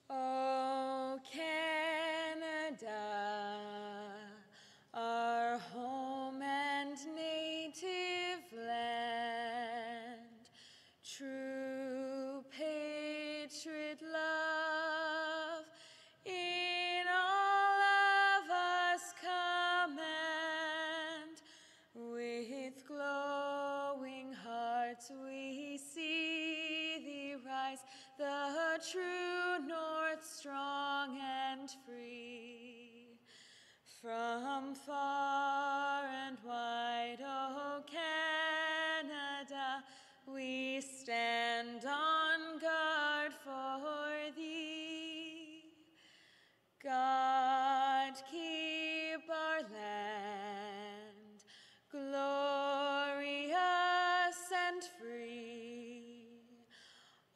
O Canada, our home and native land, true patriot love in all of us command. With glowing hearts we see thee rise, the true north, strong and free. From far and wide, O Canada, we stand on guard for thee. God keep our land glorious and free.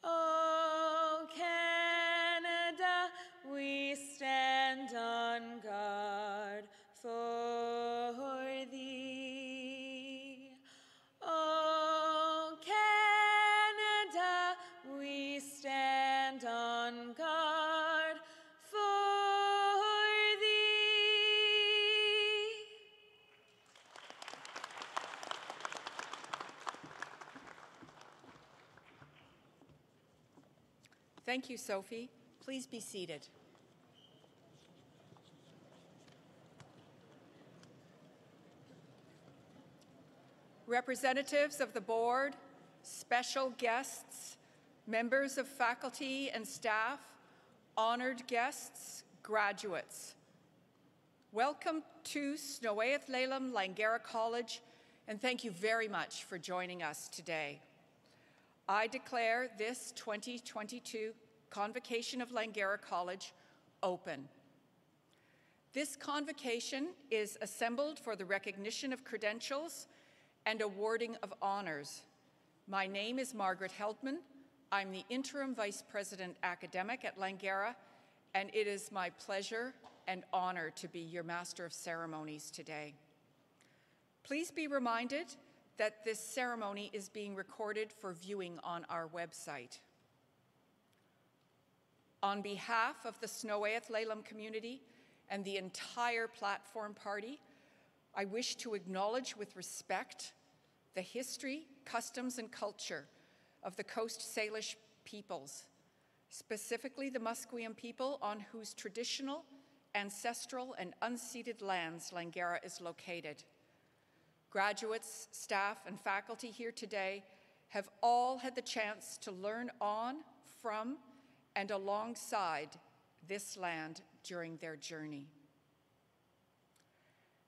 O Canada, we stand on guard for thee. O Canada, we stand on guard for thee. Thank you, Sophie. Please be seated. Representatives of the board, special guests, members of faculty and staff, honored guests, graduates. Welcome to Snowaith Lalem Langara College, and thank you very much for joining us today. I declare this 2022 Convocation of Langara College open. This convocation is assembled for the recognition of credentials and awarding of honors. My name is Margaret Heldman. I'm the Interim Vice President Academic at Langara, and it is my pleasure and honor to be your Master of Ceremonies today. Please be reminded that this ceremony is being recorded for viewing on our website. On behalf of the Snowaith Lalem community and the entire platform party, I wish to acknowledge with respect the history, customs, and culture of the Coast Salish peoples, specifically the Musqueam people on whose traditional, ancestral, and unceded lands Langara is located. Graduates, staff, and faculty here today have all had the chance to learn on, from, and alongside this land during their journey.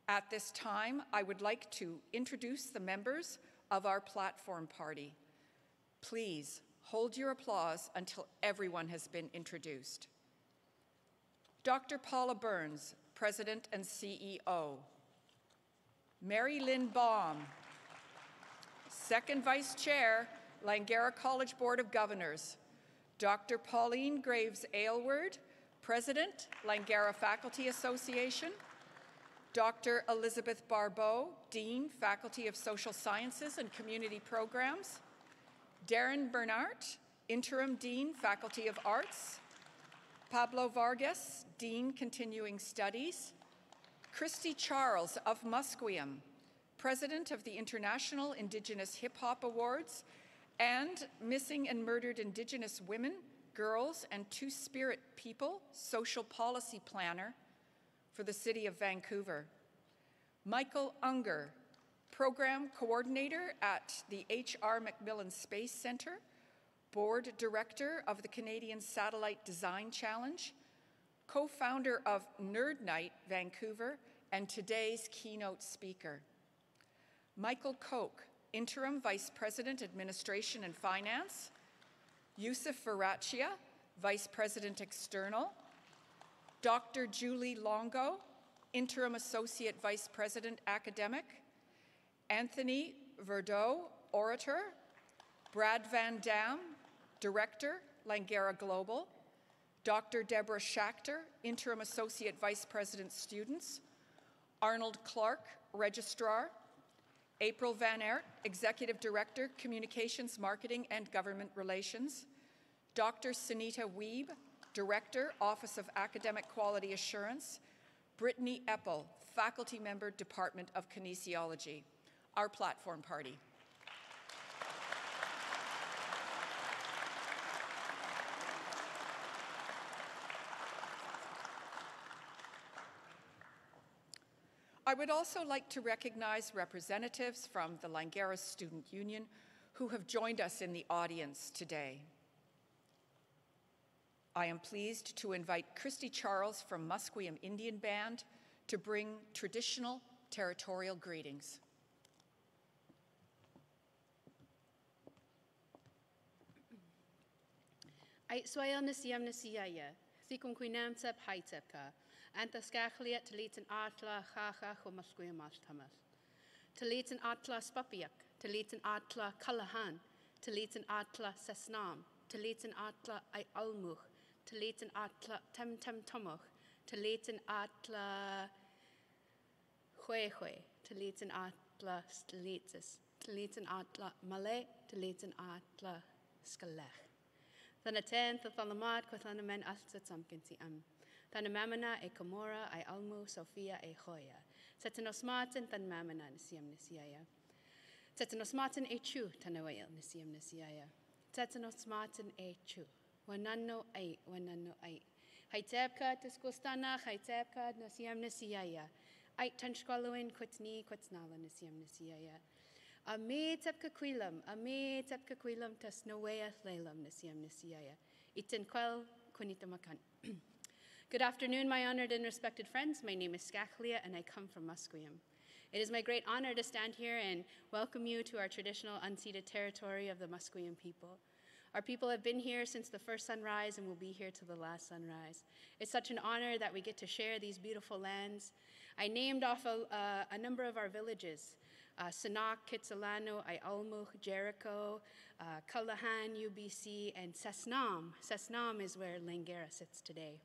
At this time, I would like to introduce the members of our platform party. Please hold your applause until everyone has been introduced. Dr. Paula Burns, President and CEO. Mary Lynn Baum, Second Vice Chair, Langara College Board of Governors. Dr. Pauline Graves Aylward, President, Langara Faculty Association. Dr. Elizabeth Barbeau, Dean, Faculty of Social Sciences and Community Programs. Darren Bernhardt, Interim Dean, Faculty of Arts. Pablo Vargas, Dean, Continuing Studies. Christy Charles of Musqueam, President of the International Indigenous Hip Hop Awards and Missing and Murdered Indigenous Women, Girls, and Two-Spirit People Social Policy Planner for the City of Vancouver. Michael Unger, Program Coordinator at the H.R. Macmillan Space Centre, Board Director of the Canadian Satellite Design Challenge, co-founder of Nerd Night Vancouver, and today's keynote speaker. Michael Koch, Interim Vice President, Administration and Finance. Yusuf Farachia, Vice President, External. Dr. Julie Longo, Interim Associate Vice President, Academic. Anthony Verdeau, Orator. Brad Van Dam, Director, Langara Global. Dr. Deborah Schachter, Interim Associate Vice President, Students. Arnold Clark, Registrar. April Van Aert, Executive Director, Communications, Marketing, and Government Relations. Dr. Sunita Weeb, Director, Office of Academic Quality Assurance, Brittany Eppel, Faculty Member, Department of Kinesiology. Our platform party. I would also like to recognize representatives from the Langara Student Union who have joined us in the audience today. I am pleased to invite Christy Charles from Musqueam Indian Band to bring traditional territorial greetings. Ai swaya nasiam nasiaya, thikum quinam sep haitepka, antaskachliat talitan atla chacha chumasquia mastamas. Talitan atla spapiak, talitan atla kalahan, talitan atla sesnam, talitan atla I almuch, talitan atla tem tomoch, talitan atla huehue, talitan atla stalitzis, talitan atla malay, talitan atla skalech. Thana ten, thalamat, kwathana men alta tsamkinti Thana mamana e Komora, I almu, Sophia e Hoya. Setanos martin, than mamana, nisiam nisiaya. Setanos martin e chu, tanawail, nisiam nisiaya. Setanos martin e chu. Wanano ai, wanano ai. Haitebka, tiskostana, haitebka, nisiam nisiaya. Ai tanshkaloin, kwatni, kwatnala, nisiam nisiaya. Ame tepka kwilam tas nawea leilam nisiam nisiaya. Itin kwel kunitamakan. Good afternoon, my honored and respected friends. My name is Skachlia and I come from Musqueam. It is my great honor to stand here and welcome you to our traditional unceded territory of the Musqueam people. Our people have been here since the first sunrise and will be here to the last sunrise. It's such an honor that we get to share these beautiful lands. I named off a number of our villages. Sanak, Kitsilano, Ialmuch, Jericho, Kalahan, UBC, and Sesnam. Sesnam is where Langara sits today.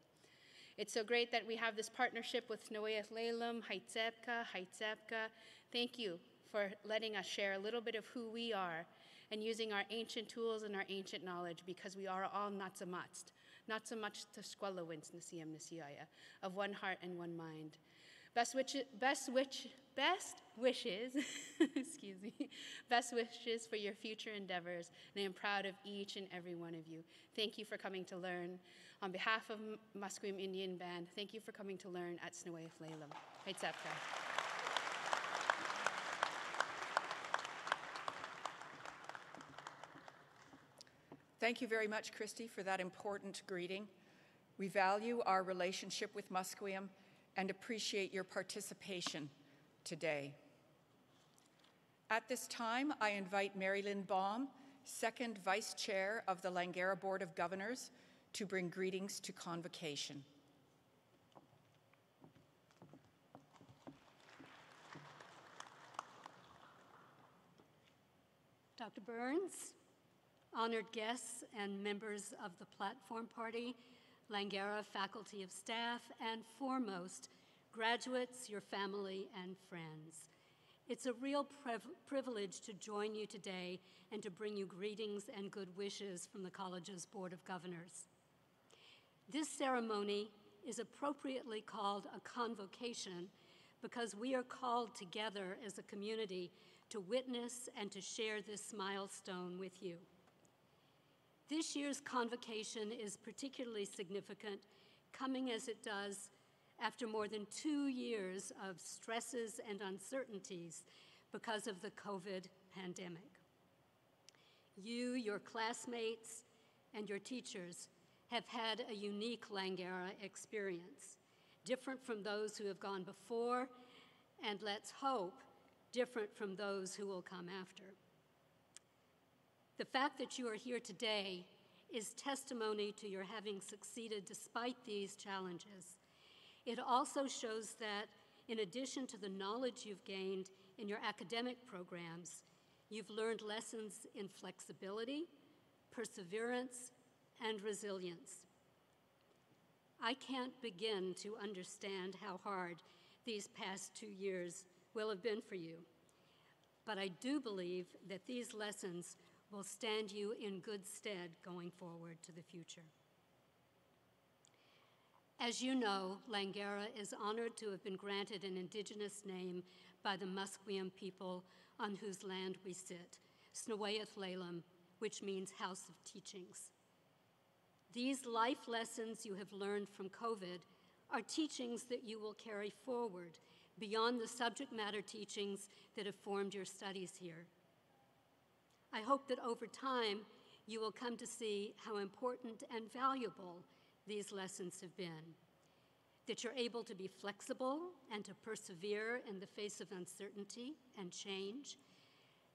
It's so great that we have this partnership with Noeath Leilam, Haitzepka. Thank you for letting us share a little bit of who we are and using our ancient tools and our ancient knowledge, because we are all not so much to squalawins nasiam nasiaya, of one heart and one mind. Best wishes, excuse me, best wishes for your future endeavors, and I am proud of each and every one of you. Thank you for coming to learn. On behalf of Musqueam Indian Band, thank you for coming to learn at Snowaif Leilam. Haitzepka. Thank you very much, Christy, for that important greeting. We value our relationship with Musqueam and appreciate your participation today. At this time, I invite Mary Lynn Baum, second Vice Chair of the Langara Board of Governors, to bring greetings to Convocation. Dr. Burns, honored guests and members of the Platform Party, Langara faculty of staff, and foremost, graduates, your family, and friends. It's a real privilege to join you today and to bring you greetings and good wishes from the college's Board of Governors. This ceremony is appropriately called a convocation because we are called together as a community to witness and to share this milestone with you. This year's convocation is particularly significant, coming as it does after more than 2 years of stresses and uncertainties because of the COVID pandemic. You, your classmates, and your teachers have had a unique Langara experience, different from those who have gone before, and let's hope, different from those who will come after. The fact that you are here today is testimony to your having succeeded despite these challenges. It also shows that in addition to the knowledge you've gained in your academic programs, you've learned lessons in flexibility, perseverance, and resilience. I can't begin to understand how hard these past 2 years will have been for you, but I do believe that these lessons will stand you in good stead going forward to the future. As you know, Langara is honored to have been granted an indigenous name by the Musqueam people on whose land we sit, Snowayath Laylam, which means House of Teachings. These life lessons you have learned from COVID are teachings that you will carry forward beyond the subject matter teachings that have formed your studies here. I hope that over time, you will come to see how important and valuable these lessons have been, that you're able to be flexible and to persevere in the face of uncertainty and change,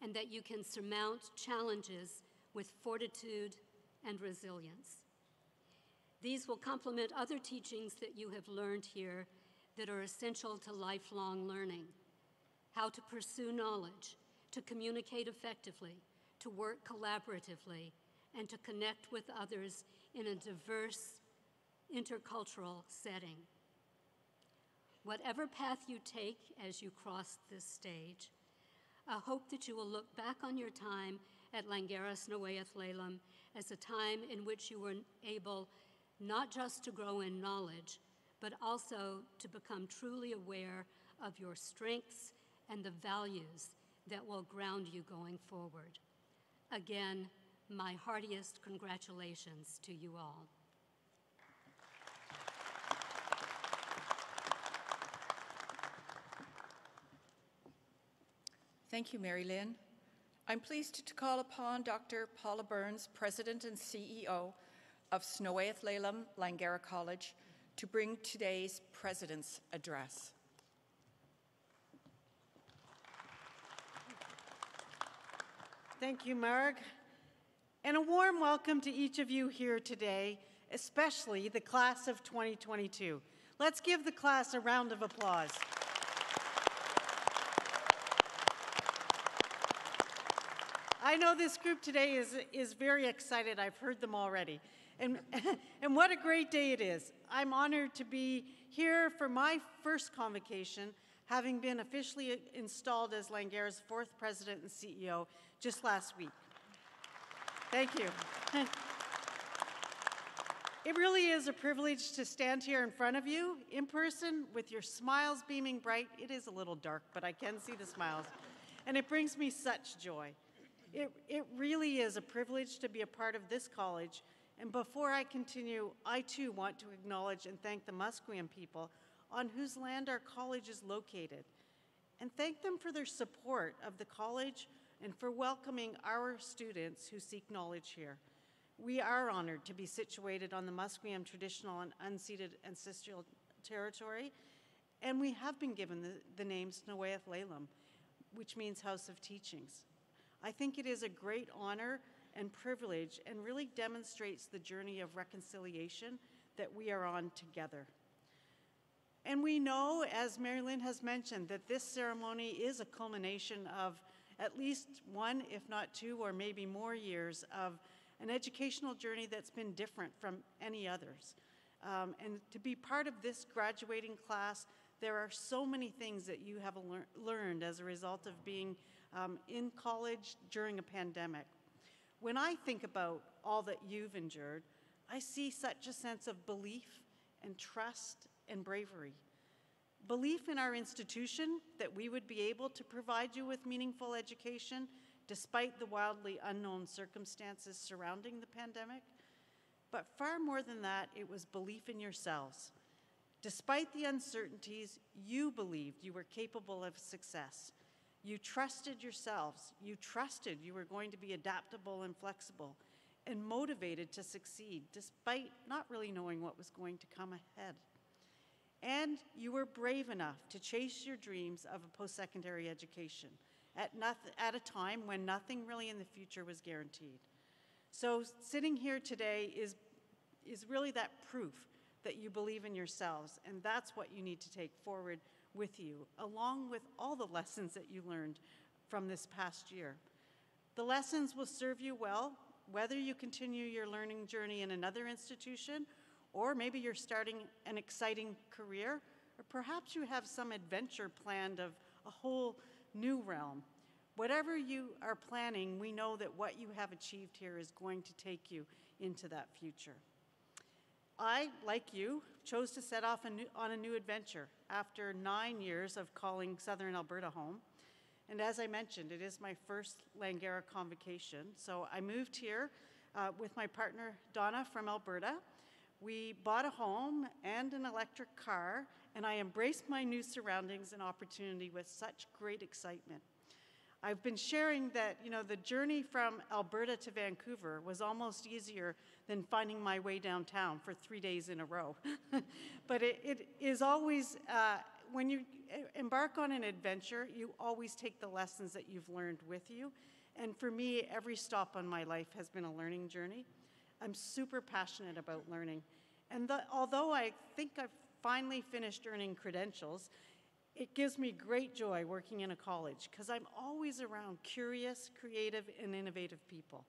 and that you can surmount challenges with fortitude and resilience. These will complement other teachings that you have learned here that are essential to lifelong learning: how to pursue knowledge, to communicate effectively, to work collaboratively, and to connect with others in a diverse, intercultural setting. Whatever path you take as you cross this stage, I hope that you will look back on your time at Langara Snowayath Laylam as a time in which you were able not just to grow in knowledge, but also to become truly aware of your strengths and the values that will ground you going forward. Again, my heartiest congratulations to you all. Thank you, Mary Lynn. I'm pleased to call upon Dr. Paula Burns, President and CEO of Snowayath Laylam Langara College, to bring today's President's Address. Thank you, Marg. And a warm welcome to each of you here today, especially the class of 2022. Let's give the class a round of applause. I know this group today is very excited. I've heard them already. And what a great day it is. I'm honored to be here for my first convocation, having been officially installed as Langara's fourth president and CEO just last week. Thank you. It really is a privilege to stand here in front of you in person with your smiles beaming bright. It is a little dark, but I can see the smiles. And it brings me such joy. It really is a privilege to be a part of this college. And before I continue, I too want to acknowledge and thank the Musqueam people on whose land our college is located, and thank them for their support of the college and for welcoming our students who seek knowledge here. We are honored to be situated on the Musqueam traditional and unceded ancestral territory, and we have been given the name Snowayath Laylam, which means House of Teachings. I think it is a great honor and privilege and really demonstrates the journey of reconciliation that we are on together. And we know, as Mary Lynn has mentioned, that this ceremony is a culmination of at least one, if not two, or maybe more years of an educational journey that's been different from any others. And to be part of this graduating class, there are so many things that you have learned as a result of being in college during a pandemic. When I think about all that you've endured, I see such a sense of belief and trust and bravery. Belief in our institution that we would be able to provide you with meaningful education despite the wildly unknown circumstances surrounding the pandemic. But far more than that, it was belief in yourselves. Despite the uncertainties, you believed you were capable of success. You trusted yourselves. You trusted you were going to be adaptable and flexible and motivated to succeed despite not really knowing what was going to come ahead. And you were brave enough to chase your dreams of a post-secondary education at a time when nothing really in the future was guaranteed. So sitting here today is really that proof that you believe in yourselves, and that's what you need to take forward with you, along with all the lessons that you learned from this past year. The lessons will serve you well, whether you continue your learning journey in another institution, or maybe you're starting an exciting career, or perhaps you have some adventure planned of a whole new realm. Whatever you are planning, we know that what you have achieved here is going to take you into that future. I, like you, chose to set off on a new adventure after 9 years of calling Southern Alberta home. And as I mentioned, it is my first Langara Convocation. So I moved here with my partner, Donna, from Alberta. We bought a home and an electric car, and I embraced my new surroundings and opportunity with such great excitement. I've been sharing that, the journey from Alberta to Vancouver was almost easier than finding my way downtown for 3 days in a row. But it is always, when you embark on an adventure, you always take the lessons that you've learned with you. And for me, every stop on my life has been a learning journey. I'm super passionate about learning. And although I think I've finally finished earning credentials, it gives me great joy working in a college because I'm always around curious, creative, and innovative people.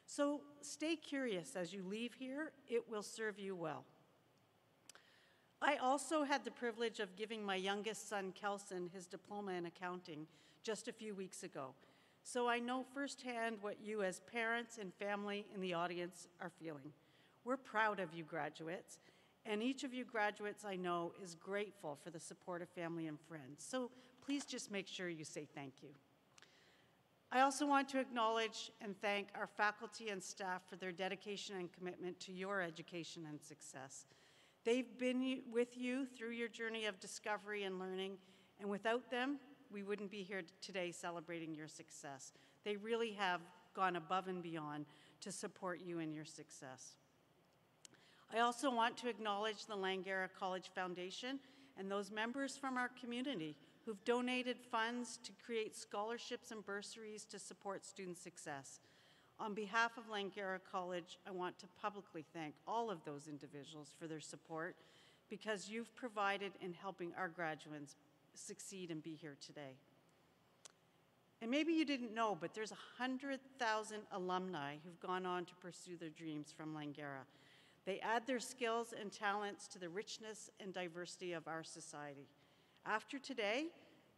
So stay curious as you leave here. It will serve you well. I also had the privilege of giving my youngest son, Kelson, his diploma in accounting just a few weeks ago. So I know firsthand what you as parents and family in the audience are feeling. We're proud of you graduates, and each of you graduates I know is grateful for the support of family and friends. So please just make sure you say thank you. I also want to acknowledge and thank our faculty and staff for their dedication and commitment to your education and success. They've been with you through your journey of discovery and learning, and without them, we wouldn't be here today celebrating your success. They really have gone above and beyond to support you in your success. I also want to acknowledge the Langara College Foundation and those members from our community who've donated funds to create scholarships and bursaries to support student success. On behalf of Langara College, I want to publicly thank all of those individuals for their support because you've provided in helping our graduates succeed and be here today. And maybe you didn't know, but there's 100,000 alumni who've gone on to pursue their dreams from Langara. They add their skills and talents to the richness and diversity of our society. After today,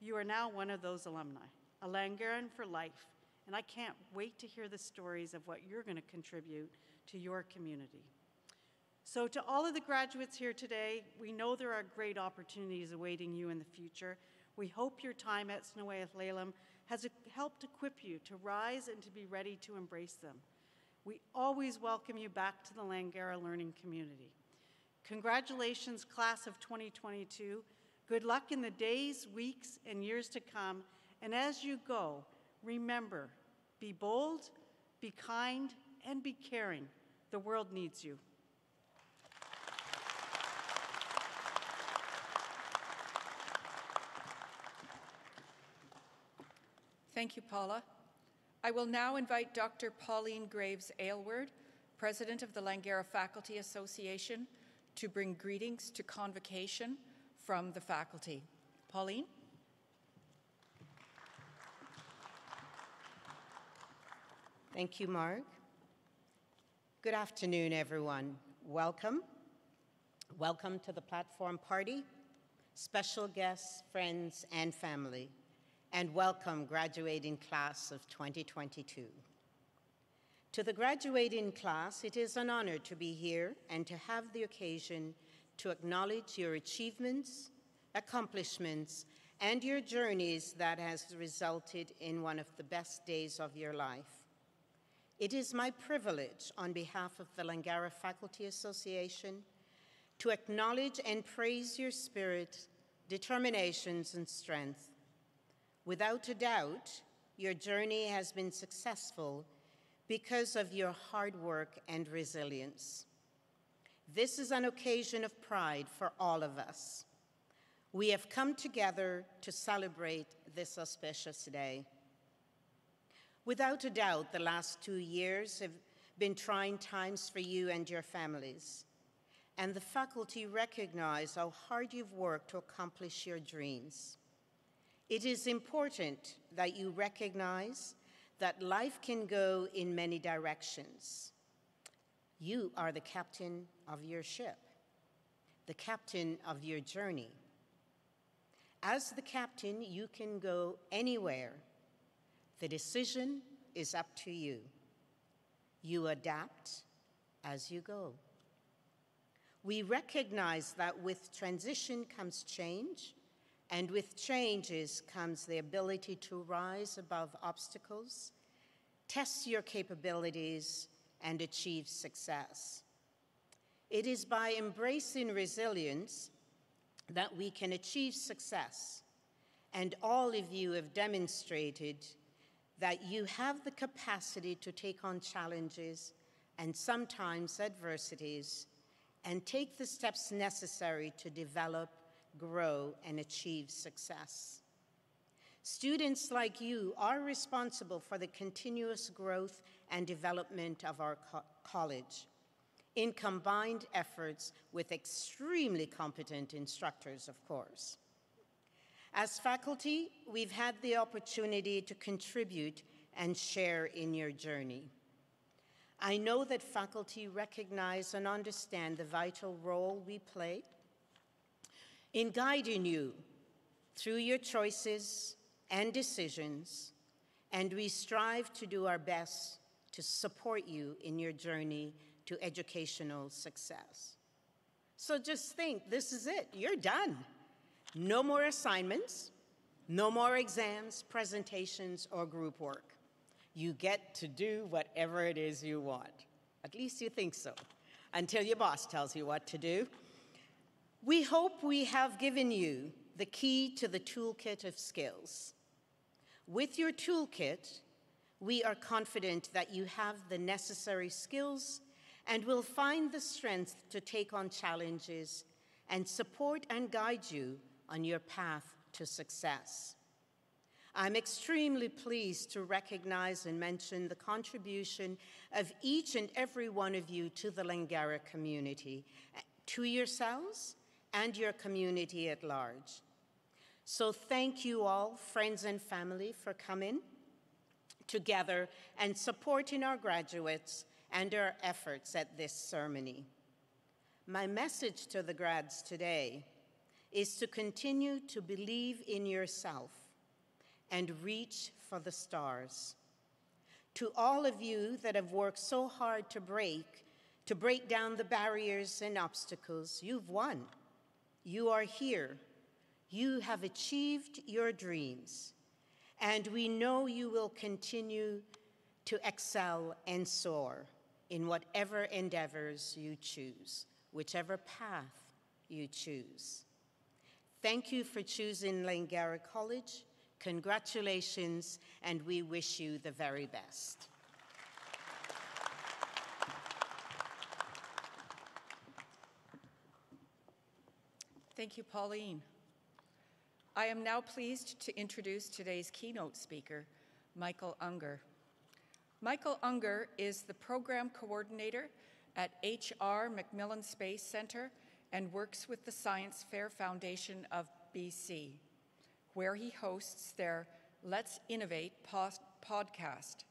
you are now one of those alumni, a Langaran for life, and I can't wait to hear the stories of what you're going to contribute to your community. So to all of the graduates here today, we know there are great opportunities awaiting you in the future. We hope your time at Snowath Laleham has helped equip you to rise and to be ready to embrace them. We always welcome you back to the Langara learning community. Congratulations, class of 2022. Good luck in the days, weeks, and years to come. And as you go, remember, be bold, be kind, and be caring. The world needs you. Thank you, Paula. I will now invite Dr. Pauline Graves Aylward, President of the Langara Faculty Association, to bring greetings to Convocation from the faculty. Pauline? Thank you, Mark. Good afternoon, everyone. Welcome. Welcome to the platform party, special guests, friends, and family. And welcome, graduating class of 2022. To the graduating class, it is an honor to be here and to have the occasion to acknowledge your achievements, accomplishments, and your journeys that has resulted in one of the best days of your life. It is my privilege, on behalf of the Langara Faculty Association, to acknowledge and praise your spirit, determinations, and strength. Without a doubt, your journey has been successful because of your hard work and resilience. This is an occasion of pride for all of us. We have come together to celebrate this auspicious day. Without a doubt, the last 2 years have been trying times for you and your families, and the faculty recognize how hard you've worked to accomplish your dreams. It is important that you recognize that life can go in many directions. You are the captain of your ship, the captain of your journey. As the captain, you can go anywhere. The decision is up to you. You adapt as you go. We recognize that with transition comes change, and with changes comes the ability to rise above obstacles, test your capabilities, and achieve success. It is by embracing resilience that we can achieve success, and all of you have demonstrated that you have the capacity to take on challenges and sometimes adversities and take the steps necessary to develop, grow, and achieve success. Students like you are responsible for the continuous growth and development of our college in combined efforts with extremely competent instructors, of course. As faculty, we've had the opportunity to contribute and share in your journey. I know that faculty recognize and understand the vital role we play in guiding you through your choices and decisions, and we strive to do our best to support you in your journey to educational success. So just think, this is it, you're done. No more assignments, no more exams, presentations, or group work. You get to do whatever it is you want. At least you think so, until your boss tells you what to do. We hope we have given you the key to the toolkit of skills. With your toolkit, we are confident that you have the necessary skills and will find the strength to take on challenges and support and guide you on your path to success. I'm extremely pleased to recognize and mention the contribution of each and every one of you to the Langara community, to yourselves and your community at large. So thank you all, friends and family, for coming together and supporting our graduates and our efforts at this ceremony. My message to the grads today is to continue to believe in yourself and reach for the stars. To all of you that have worked so hard to break down the barriers and obstacles, you've won. You are here. You have achieved your dreams, and we know you will continue to excel and soar in whatever endeavors you choose, whichever path you choose. Thank you for choosing Langara College. Congratulations, and we wish you the very best. Thank you, Pauline. I am now pleased to introduce today's keynote speaker, Michael Unger. Michael Unger is the program coordinator at HR Macmillan Space Centre and works with the Science Fair Foundation of BC, where he hosts their Let's Innovate podcast.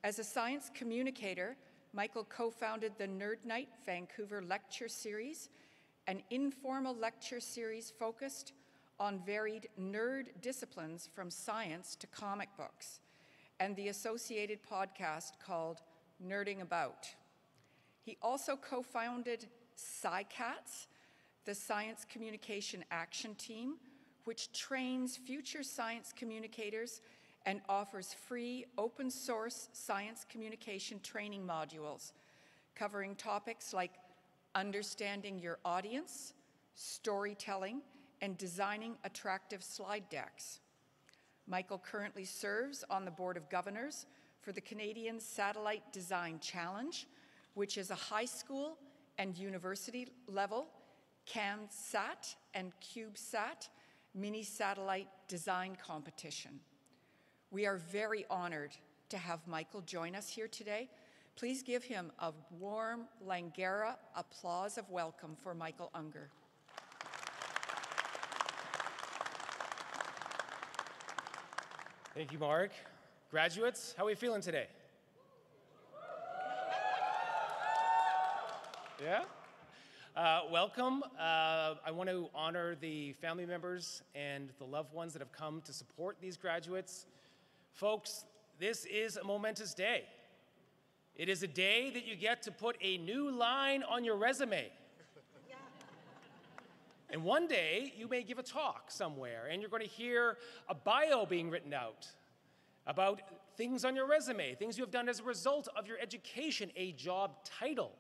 As a science communicator, Michael co-founded the Nerd Night Vancouver Lecture Series, an informal lecture series focused on varied nerd disciplines from science to comic books, and the associated podcast called Nerding About. He also co-founded SciCats, the Science Communication Action Team, which trains future science communicators and offers free open source science communication training modules covering topics like understanding your audience, storytelling, and designing attractive slide decks. Michael currently serves on the Board of Governors for the Canadian Satellite Design Challenge, which is a high school and university level CanSat and CubeSat mini satellite design competition. We are very honored to have Michael join us here today. Please give him a warm Langara applause of welcome for Michael Unger. Thank you, Mark. Graduates, how are we feeling today? Yeah? Welcome. I want to honor the family members and the loved ones that have come to support these graduates. Folks, this is a momentous day. It is a day that you get to put a new line on your resume. And one day, you may give a talk somewhere, and you're going to hear a bio being written out about things on your resume, things you have done as a result of your education, a job title.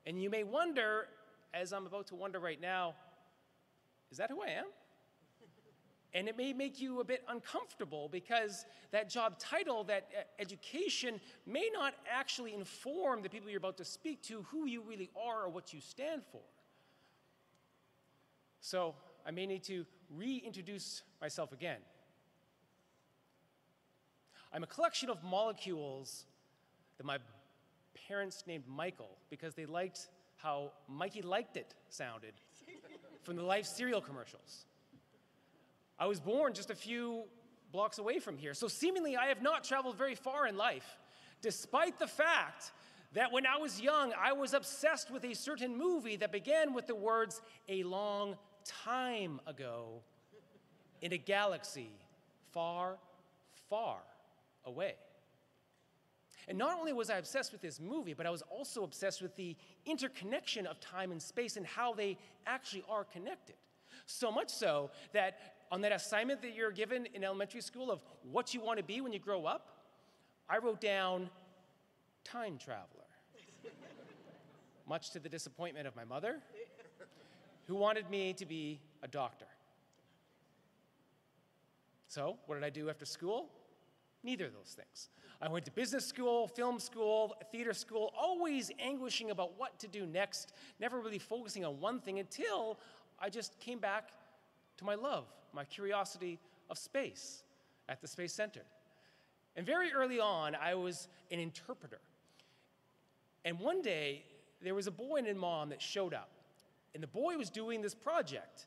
And you may wonder, as I'm about to wonder right now, is that who I am? And it may make you a bit uncomfortable because that job title, that education, may not actually inform the people you're about to speak to who you really are or what you stand for. So I may need to reintroduce myself again. I'm a collection of molecules that my parents named Michael because they liked how Mikey Liked It sounded from the Life cereal commercials. I was born just a few blocks away from here, so seemingly I have not traveled very far in life, despite the fact that when I was young, I was obsessed with a certain movie that began with the words, "A long time ago in a galaxy far, far away." And not only was I obsessed with this movie, but I was also obsessed with the interconnection of time and space and how they actually are connected. So much so that on that assignment that you're given in elementary school of what you want to be when you grow up, I wrote down time traveler, much to the disappointment of my mother, who wanted me to be a doctor. So what did I do after school? Neither of those things. I went to business school, film school, theater school, always anguishing about what to do next, never really focusing on one thing until I just came back to my love, my curiosity of space at the Space Center. And very early on, I was an interpreter. And one day, there was a boy and a mom that showed up. And the boy was doing this project,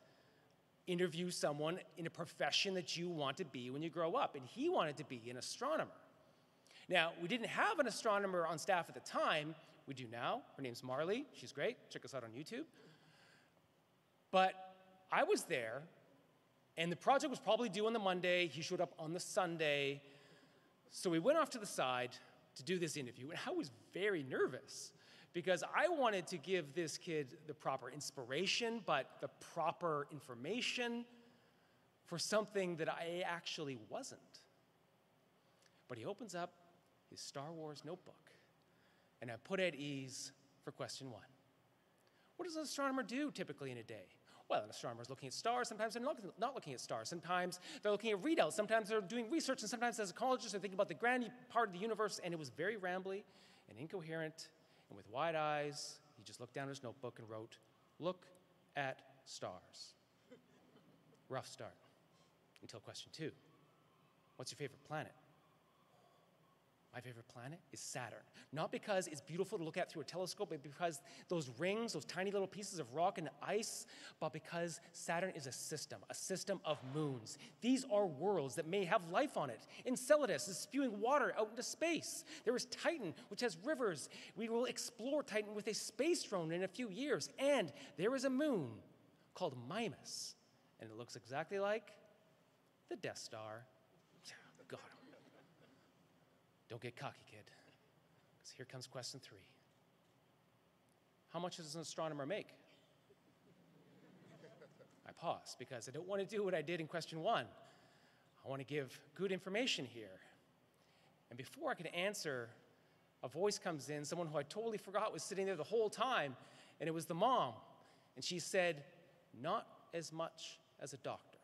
interview someone in a profession that you want to be when you grow up. And he wanted to be an astronomer. Now, we didn't have an astronomer on staff at the time. We do now. Her name's Marley. She's great. Check us out on YouTube. But I was there, and the project was probably due on the Monday. He showed up on the Sunday. So we went off to the side to do this interview, and I was very nervous because I wanted to give this kid the proper inspiration, but the proper information for something that I actually wasn't. But he opens up his Star Wars notebook, and I put at ease for question 1. What does an astronomer do typically in a day? Well, an astronomer is looking at stars. Sometimes they're not looking at stars. Sometimes they're looking at readouts. Sometimes they're doing research. And sometimes as ecologists, they're thinking about the grand part of the universe. And it was very rambly and incoherent. And with wide eyes, he just looked down at his notebook and wrote, "Look at stars." Rough start. Until question 2. What's your favorite planet? My favorite planet is Saturn. Not because it's beautiful to look at through a telescope, but because those rings, those tiny little pieces of rock and ice, but because Saturn is a system of moons. These are worlds that may have life on it. Enceladus is spewing water out into space. There is Titan, which has rivers. We will explore Titan with a space drone in a few years. And there is a moon called Mimas, and it looks exactly like the Death Star. God. Don't get cocky, kid, because here comes question 3. How much does an astronomer make? I pause because I don't want to do what I did in question 1. I want to give good information here. And before I could answer, a voice comes in, someone who I totally forgot was sitting there the whole time, and it was the mom. And she said, "Not as much as a doctor."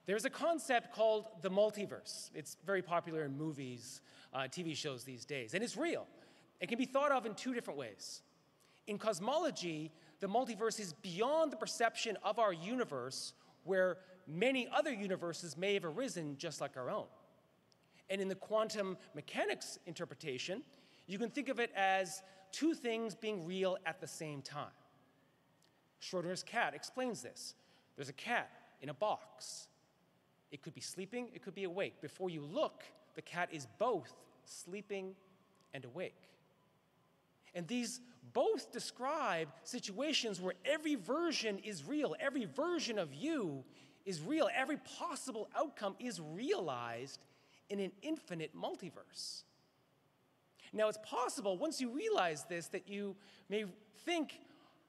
There's a concept called the multiverse. It's very popular in movies, TV shows these days, and it's real. It can be thought of in 2 different ways. In cosmology, the multiverse is beyond the perception of our universe, where many other universes may have arisen just like our own. And in the quantum mechanics interpretation, you can think of it as 2 things being real at the same time. Schrodinger's cat explains this. There's a cat in a box. It could be sleeping, it could be awake. Before you look, the cat is both sleeping and awake. And these both describe situations where every version is real. Every version of you is real. Every possible outcome is realized in an infinite multiverse. Now, it's possible, once you realize this, that you may think,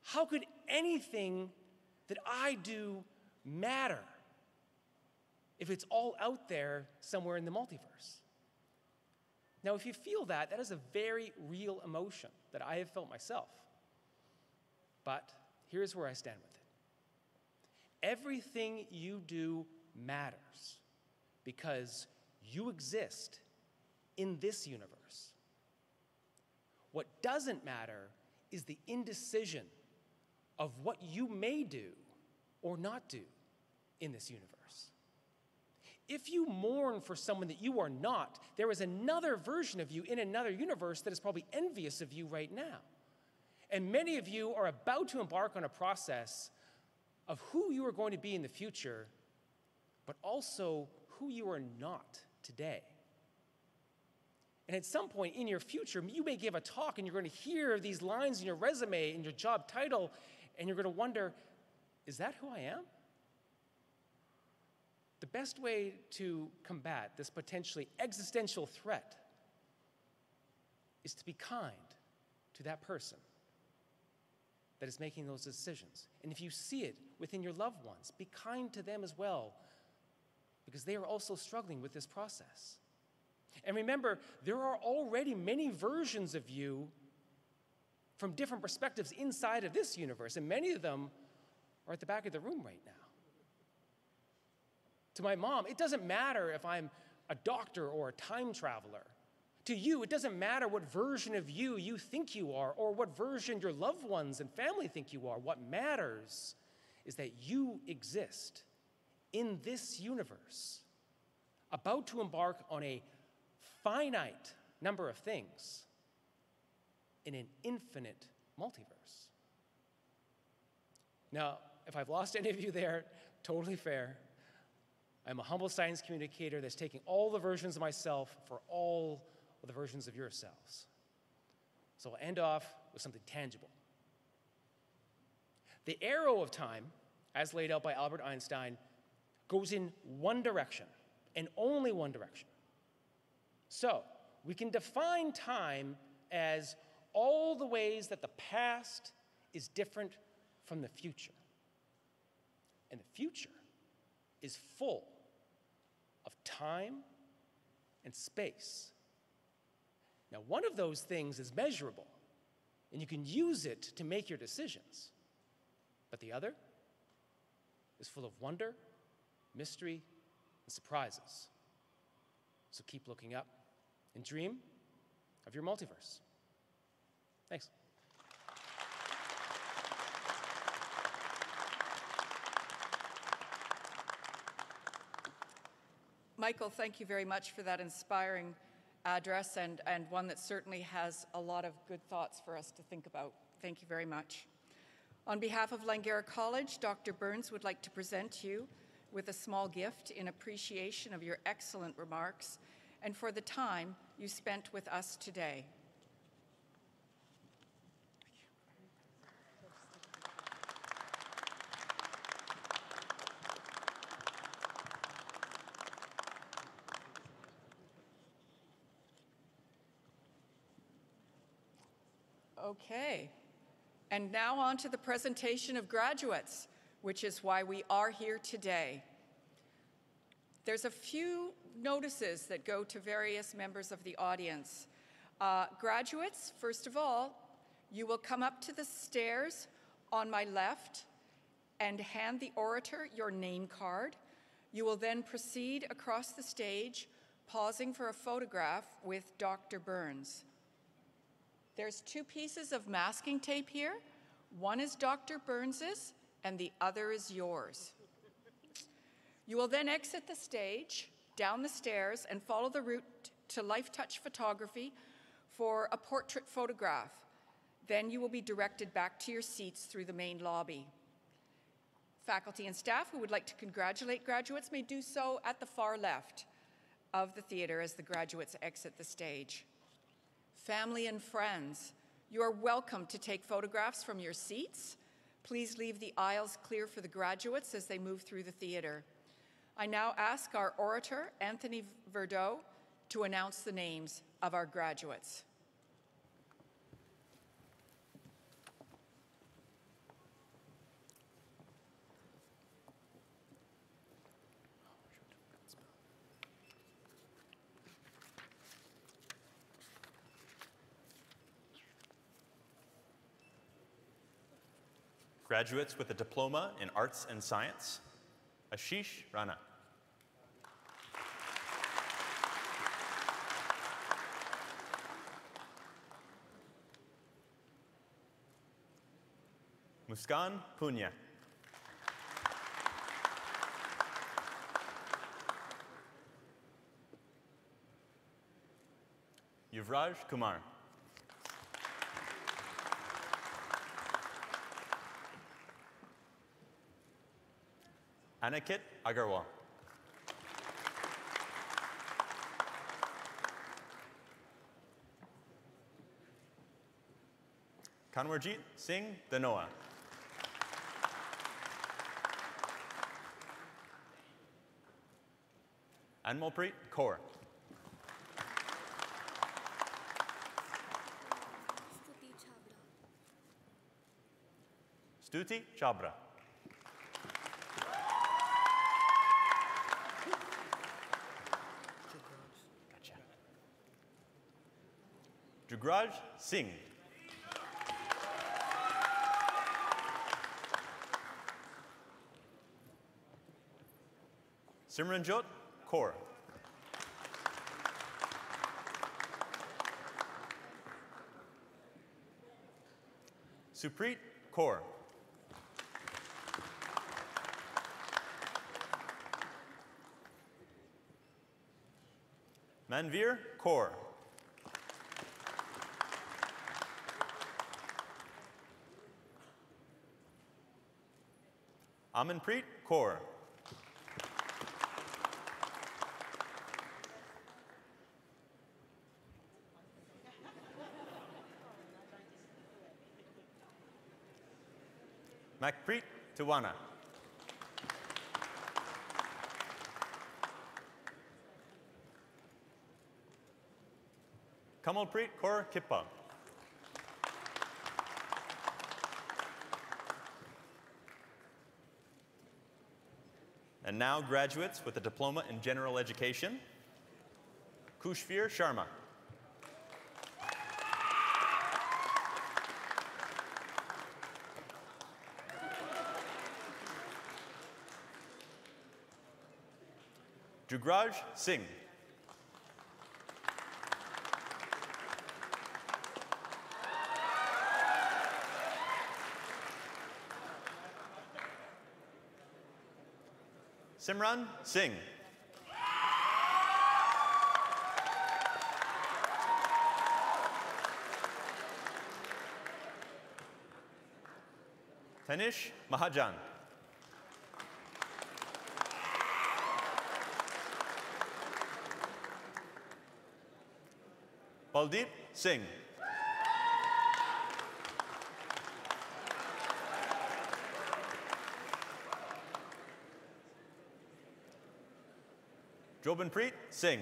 how could anything that I do matter if it's all out there somewhere in the multiverse? Now, if you feel that, that is a very real emotion that I have felt myself. But here's where I stand with it. Everything you do matters because you exist in this universe. What doesn't matter is the indecision of what you may do or not do in this universe. If you mourn for someone that you are not, there is another version of you in another universe that is probably envious of you right now. And many of you are about to embark on a process of who you are going to be in the future, but also who you are not today. And at some point in your future, you may give a talk and you're going to hear these lines in your resume and your job title, and you're going to wonder, is that who I am? The best way to combat this potentially existential threat is to be kind to that person that is making those decisions. And if you see it within your loved ones, be kind to them as well, because they are also struggling with this process. And remember, there are already many versions of you from different perspectives inside of this universe, and many of them are at the back of the room right now. To my mom, it doesn't matter if I'm a doctor or a time traveler. To you, it doesn't matter what version of you you think you are or what version your loved ones and family think you are. What matters is that you exist in this universe, about to embark on a finite number of things in an infinite multiverse. Now, if I've lost any of you there, totally fair. I'm a humble science communicator that's taking all the versions of myself for all of the versions of yourselves. So I'll end off with something tangible. The arrow of time, as laid out by Albert Einstein, goes in one direction, and only one direction. So we can define time as all the ways that the past is different from the future. And the future is full of time and space. Now, one of those things is measurable, and you can use it to make your decisions. But the other is full of wonder, mystery, and surprises. So keep looking up and dream of your multiverse. Thanks. Michael, thank you very much for that inspiring address and one that certainly has a lot of good thoughts for us to think about. Thank you very much. On behalf of Langara College, Dr. Burns would like to present you with a small gift in appreciation of your excellent remarks and for the time you spent with us today. Okay, and now on to the presentation of graduates, which is why we are here today. There's a few notices that go to various members of the audience. Graduates, first of all, you will come up to the stairs on my left and hand the orator your name card. You will then proceed across the stage, pausing for a photograph with Dr. Burns. There's 2 pieces of masking tape here. One is Dr. Burns's, and the other is yours. You will then exit the stage, down the stairs, and follow the route to Life Touch Photography for a portrait photograph. Then you will be directed back to your seats through the main lobby. Faculty and staff who would like to congratulate graduates may do so at the far left of the theater as the graduates exit the stage. Family and friends, you are welcome to take photographs from your seats. Please leave the aisles clear for the graduates as they move through the theater. I now ask our orator, Anthony Verdeau, to announce the names of our graduates. graduates with a diploma in arts and science, Ashish Rana. Muskan Punya. Yuvraj Kumar. Anakit Agarwal. Kanwarjit Singh Danoa. Anmolpreet Kaur. Stuti Chabra. Gotcha. Jugraj Singh. Simranjot Kaur. Supreet Kaur. Manveer Kaur. Amanpreet Kaur. Makpreet Tawana. Kamalpreet Kaur Kippa. And now graduates with a diploma in general education, Kushveer Sharma. Jugraj Singh. Simran Singh. Tanish Mahajan. Baldeep Singh. Jobinpreet Singh.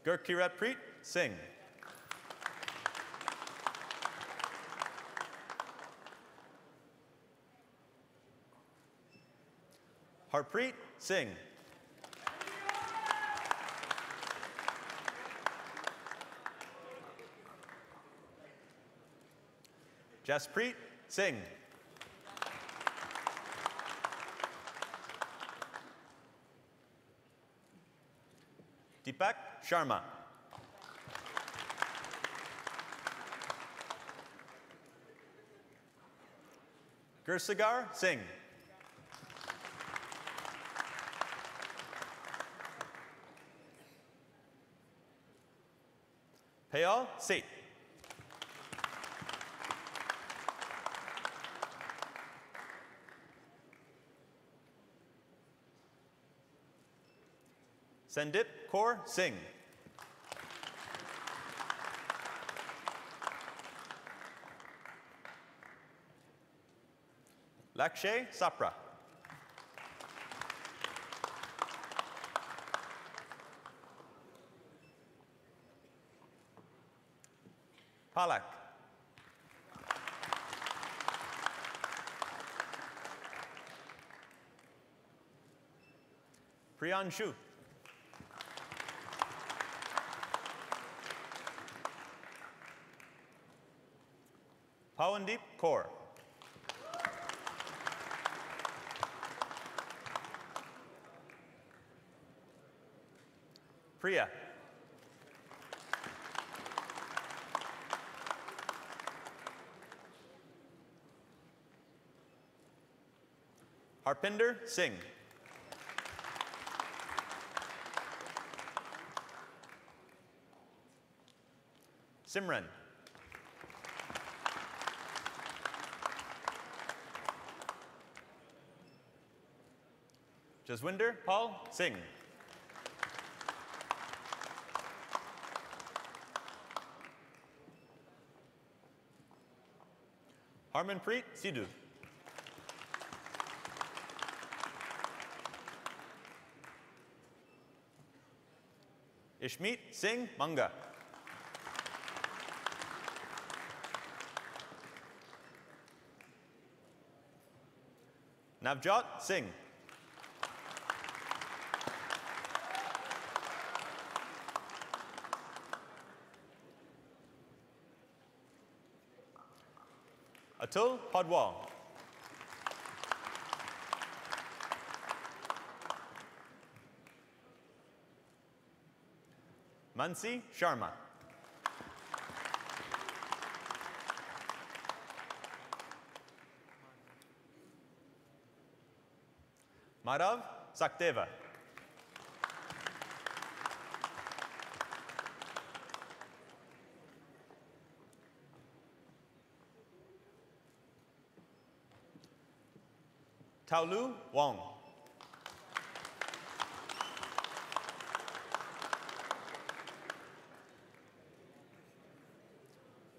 Gurkiratpreet Singh. Harpreet Singh. Jaspreet Singh. Deepak Sharma. Gursagar Singh. Payal Seth. Sandip Kaur Singh. Lakshay Sapra. Palak. Priyanshu. Pawandeep Kaur. Priya. Harpinder Singh. Simran. Jaswinder Paul Singh. Harmanpreet Sidhu. Ishmeet Singh Manga. Navjot Singh. Atul Padwal. Mansi Sharma. Madhav Sakdeva. Taolu Wong.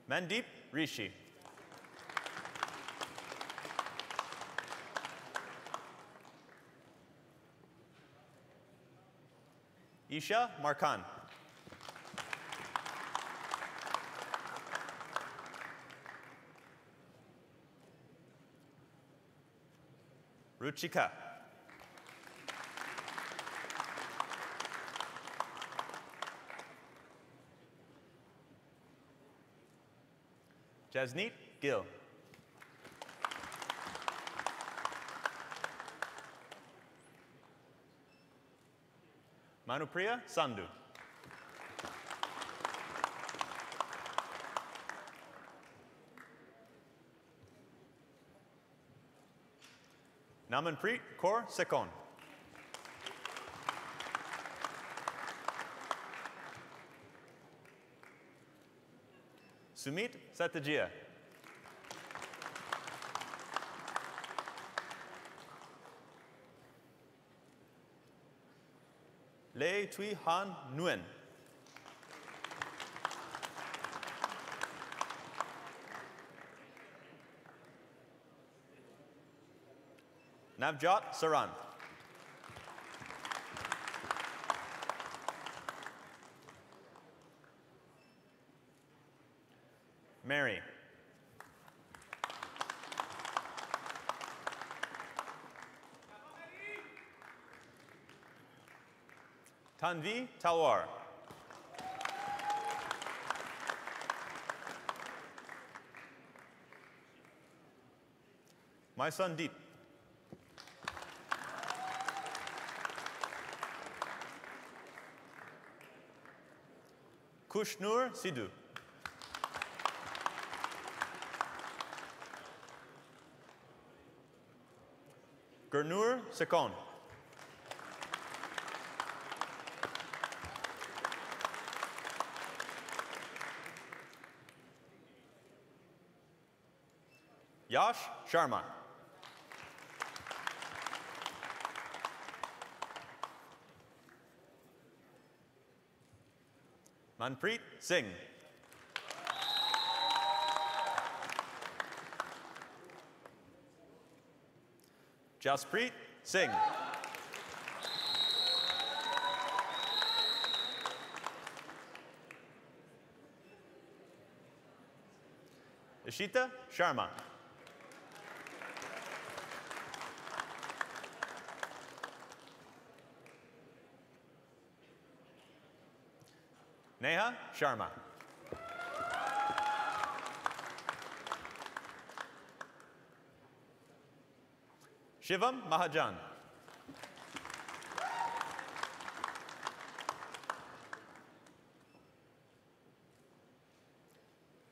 Mandeep Rishi. Isha Markan. Ruchika. Jasneet Gill. Manupriya Sandhu. Namanpreet Kaur Sekon. Sumit Satyajia. Lei Tui Han Nguyen. Navjot Sarant. Mary. Tanvi Talwar. My son Deep. Kushnur Sidhu. Gurnur Sekon. Yash Sharma. Manpreet Singh. Jaspreet Singh. Ishita Sharma. Neha Sharma. Shivam Mahajan.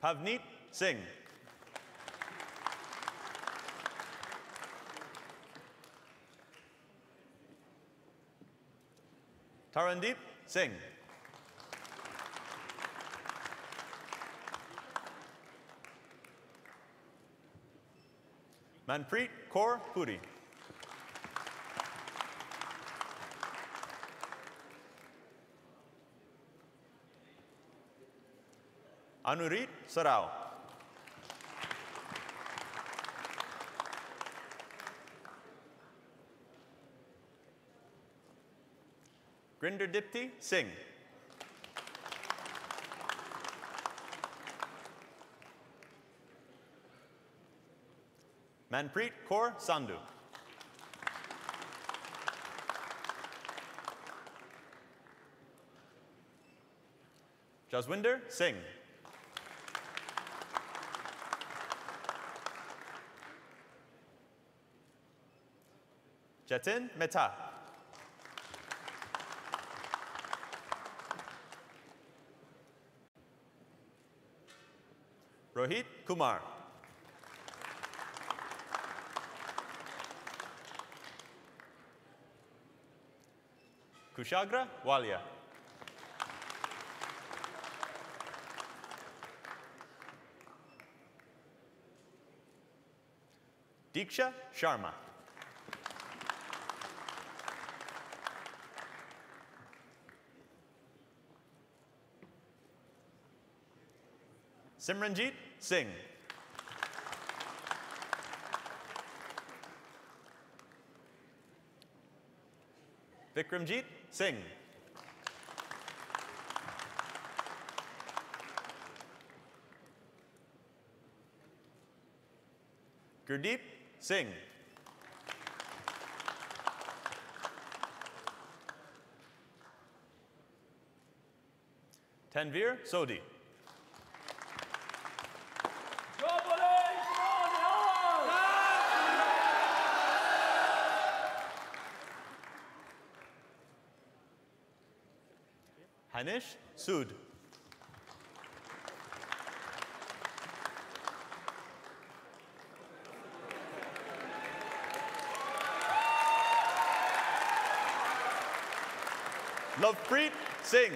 Pavneet Singh. Tarandeep Singh. Manpreet Kaur Puri. Anurit Sarao. Grinderdipti Singh. Manpreet Kaur Sandhu. Jaswinder Singh. Jatin Mehta. Rohit Kumar. Kushagra Walia. Diksha Sharma. Simranjeet Singh. Vikramjeet Singh. Gurdeep Singh. Tanvir Sodhi. Hanish Sood. Lovepreet Singh.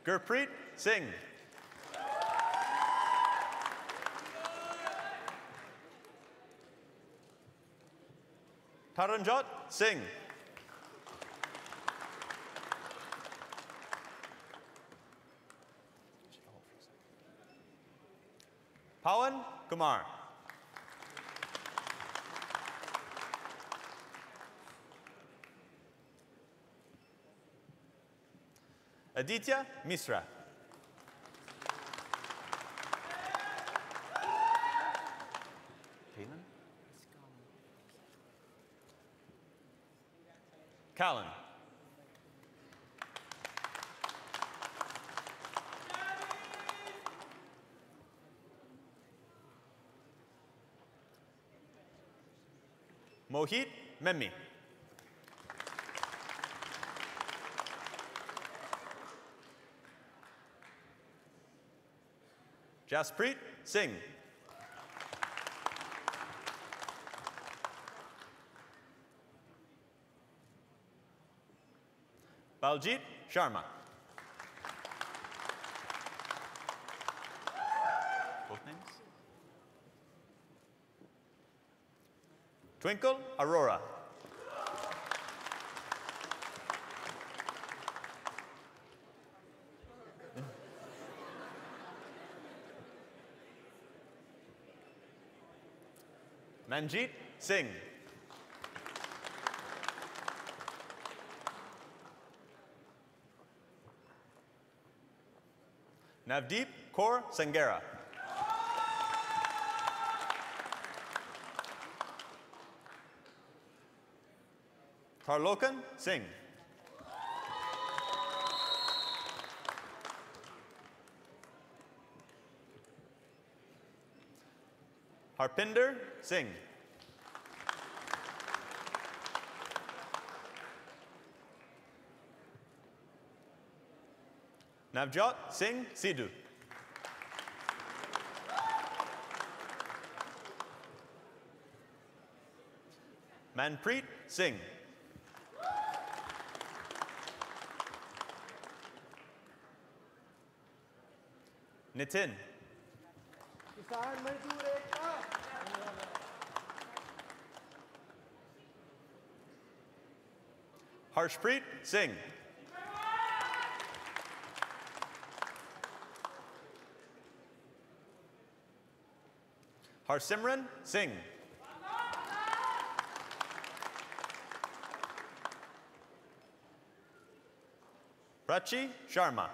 Gurpreet Singh. Taranjot Singh. Pawan Kumar. Aditya Misra. Callan. Mohit Memmi. Jaspreet Singh. Baljit Sharma. Both names? Twinkle Aurora. Manjeet Singh. Navdeep Kaur Sangera. Tarlokan Singh. Harpinder Singh. Navjot Singh Sidhu. Manpreet Singh. Nitin. Harshpreet Singh. Harsimran Singh. Prachi Sharma.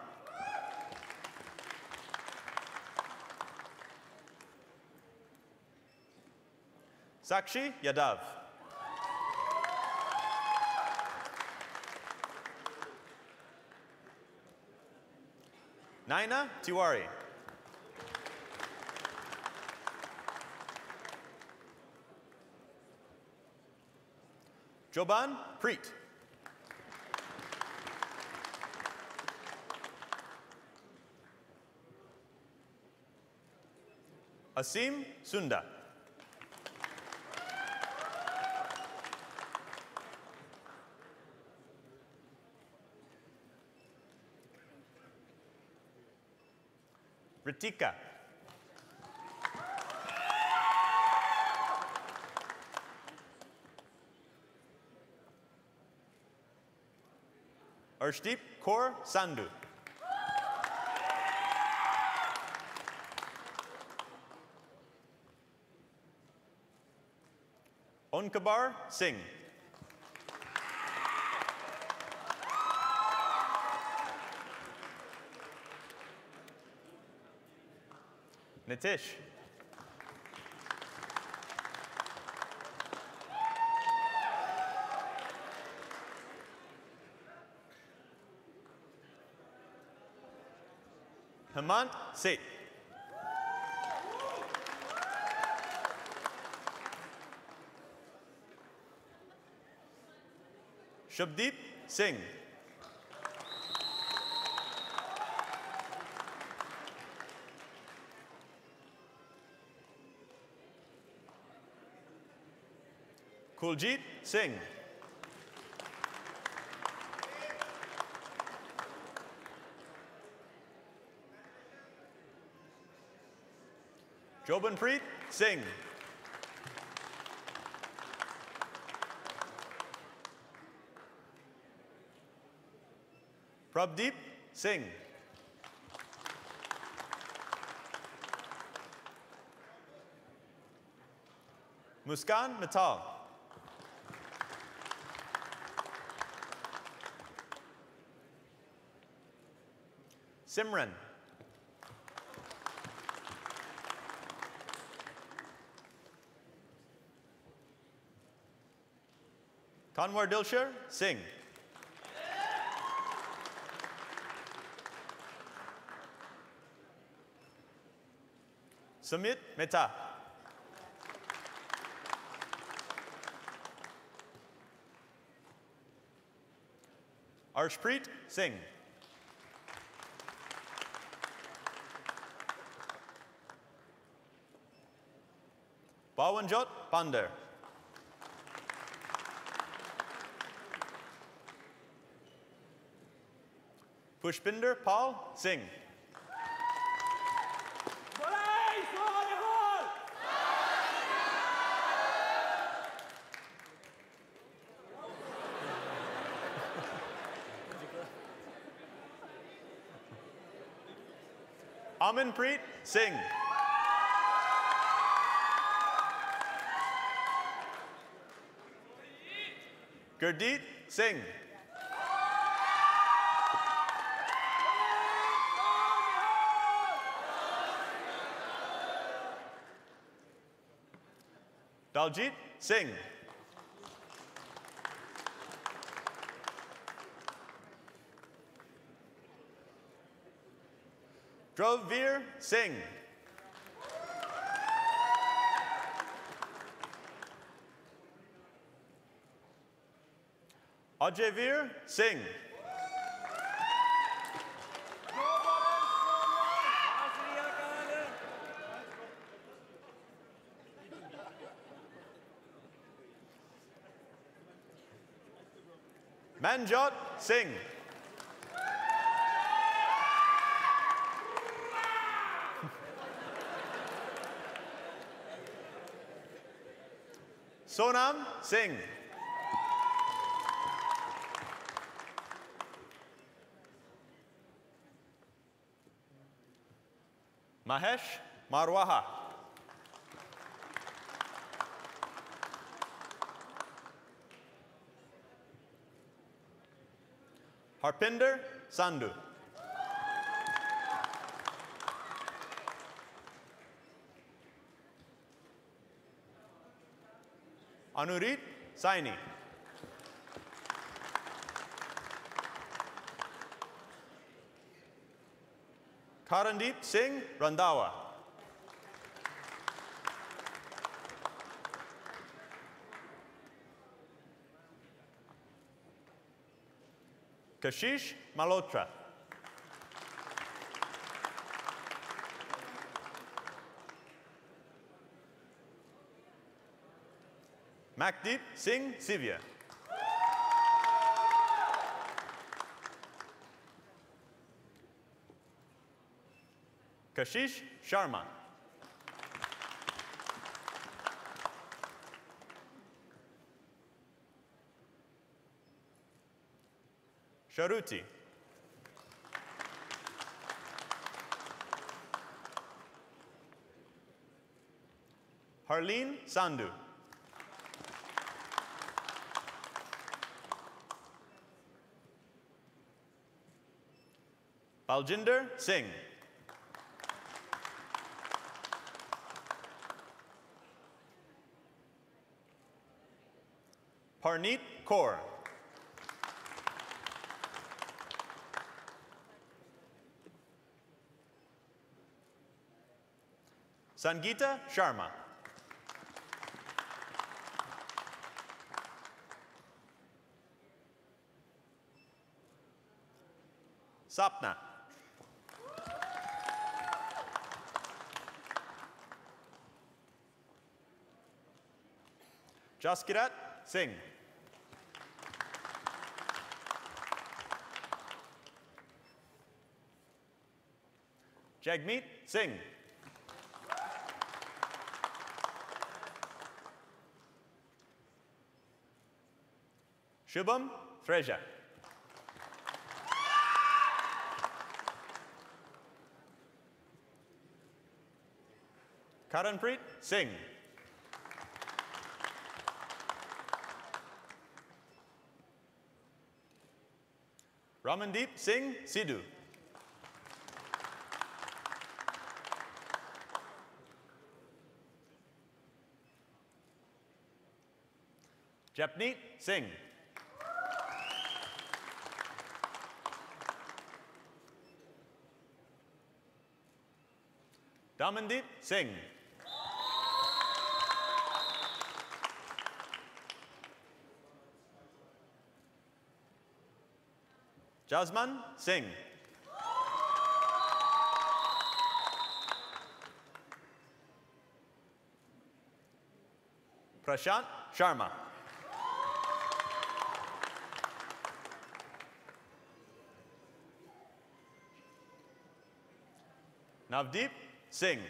Sakshi Yadav. Naina Tiwari. Joban Preet. Asim Sunda. Ritika. Arshdeep Kaur Sandhu. Onkabar Singh. Nitish. Hemant Seth. Shabdeep Singh. Kuljit Singh. Jobanpreet Singh. Prabdeep Singh. Muskan Mittal. Simran. Kanwar Dilshar Singh. Sumit Mehta. Arshpreet Singh. Pawanjot Pander. Pushpinder Pal Singh. Amanpreet Singh. Gurdeep Singh. Daljit Singh. Drovir Singh. Ajayveer Singh. Manjot Singh. Sonam Singh. Mahesh Marwaha. Harpinder Sandhu. Anurit Saini. Karandeep Singh Randawa. Kashish Malhotra. Makdeep Singh Sivya. Kashish Sharma. Sharuti. Harleen Sandhu. Baljinder Singh. Parneet Kaur. Sangeeta Sharma. Sapna. Jaskirat Singh. Jagmeet Singh. Shubham Freja. Karanpreet Singh. Ramandeep Singh Sidhu. Japneet Singh. Damandeep Singh. Jasman Singh. Prashant Sharma. Navdeep Singh.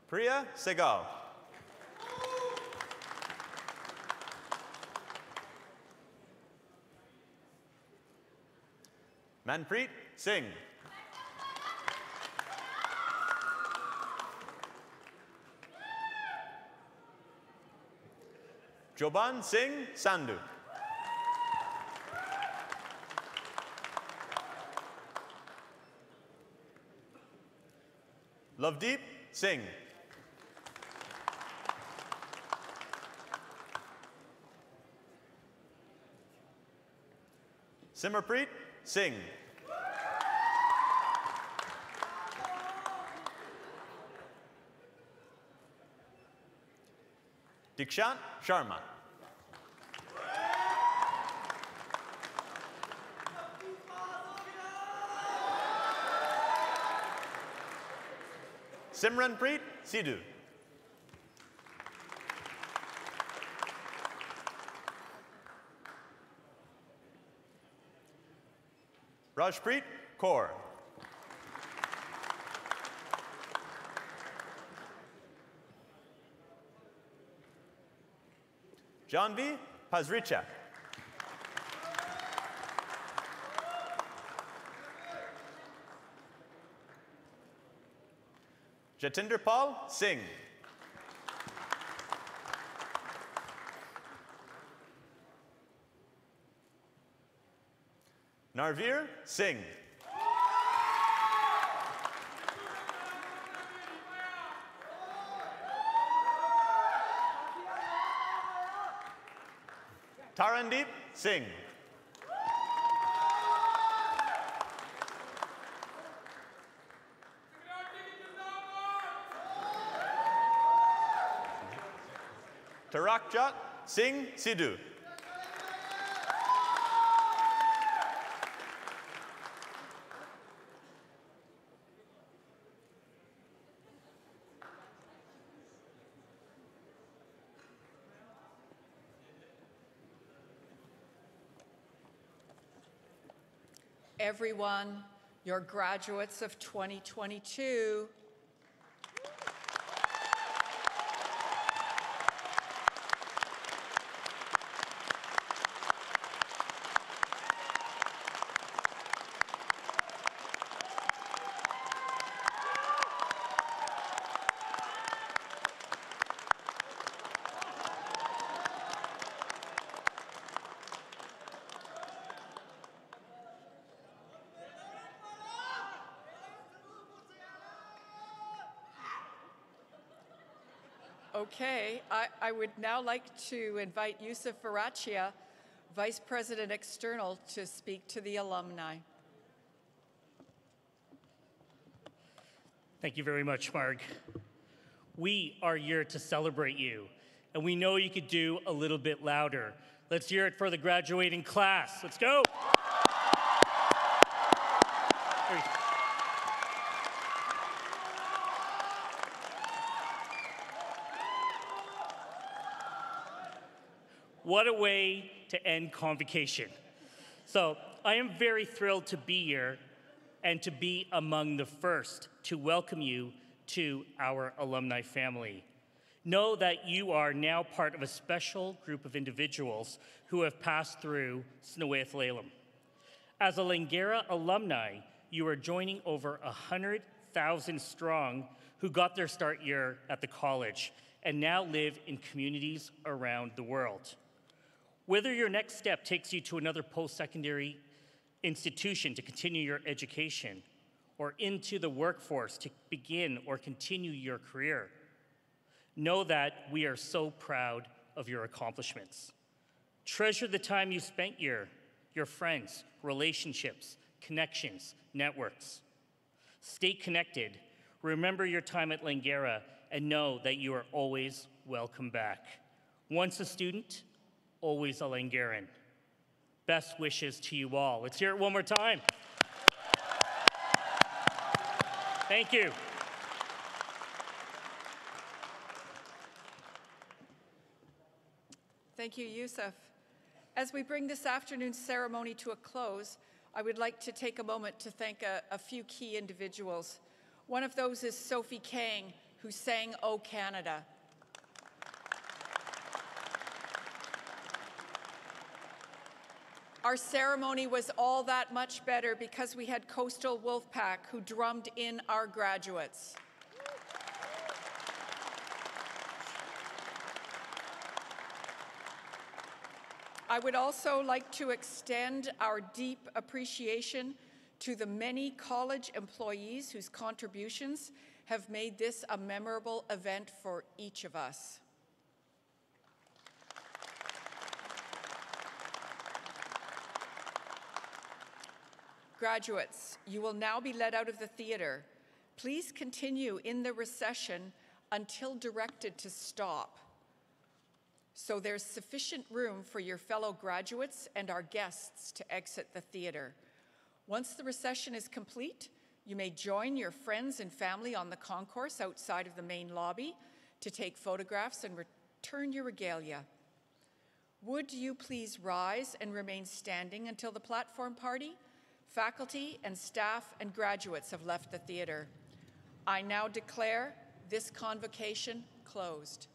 Priya Segal. Manpreet Singh. Joban Singh Sandhu. Lovedeep Singh. Simarpreet Singh. Dikshant Sharma. Simranpreet Sidhu. Rajpreet Kaur. Janvi Pazrichak. Jatinder Pal Singh. Narveer Singh. Tarandeep Singh. Tarakjot Singh Sidhu. Everyone, your graduates of 2022. Okay, I would now like to invite Yusuf Farachia, Vice President External, to speak to the alumni. Thank you very much, Marg. We are here to celebrate you, and we know you could do a little bit louder. Let's hear it for the graduating class. Let's go. What a way to end Convocation. So I am very thrilled to be here and to be among the first to welcome you to our alumni family. Know that you are now part of a special group of individuals who have passed through Snowaith Lalem. As a Langara alumni, you are joining over 100,000 strong who got their start here at the college and now live in communities around the world. Whether your next step takes you to another post-secondary institution to continue your education or into the workforce to begin or continue your career, know that we are so proud of your accomplishments. Treasure the time you spent here, your friends, relationships, connections, networks. Stay connected. Remember your time at Langara and know that you are always welcome back. Once a student, always a Langaran. Best wishes to you all. Let's hear it one more time. Thank you. Thank you, Yusuf. As we bring this afternoon's ceremony to a close, I would like to take a moment to thank a few key individuals. One of those is Sophie Kang, who sang "O Canada." Our ceremony was all that much better because we had Coastal Wolfpack who drummed in our graduates. I would also like to extend our deep appreciation to the many college employees whose contributions have made this a memorable event for each of us. Graduates, you will now be led out of the theater. Please continue in the recession until directed to stop. so there's sufficient room for your fellow graduates and our guests to exit the theater. Once the recession is complete, you may join your friends and family on the concourse outside of the main lobby to take photographs and return your regalia. Would you please rise and remain standing until the platform party? Faculty and staff and graduates have left the theater. I now declare this convocation closed.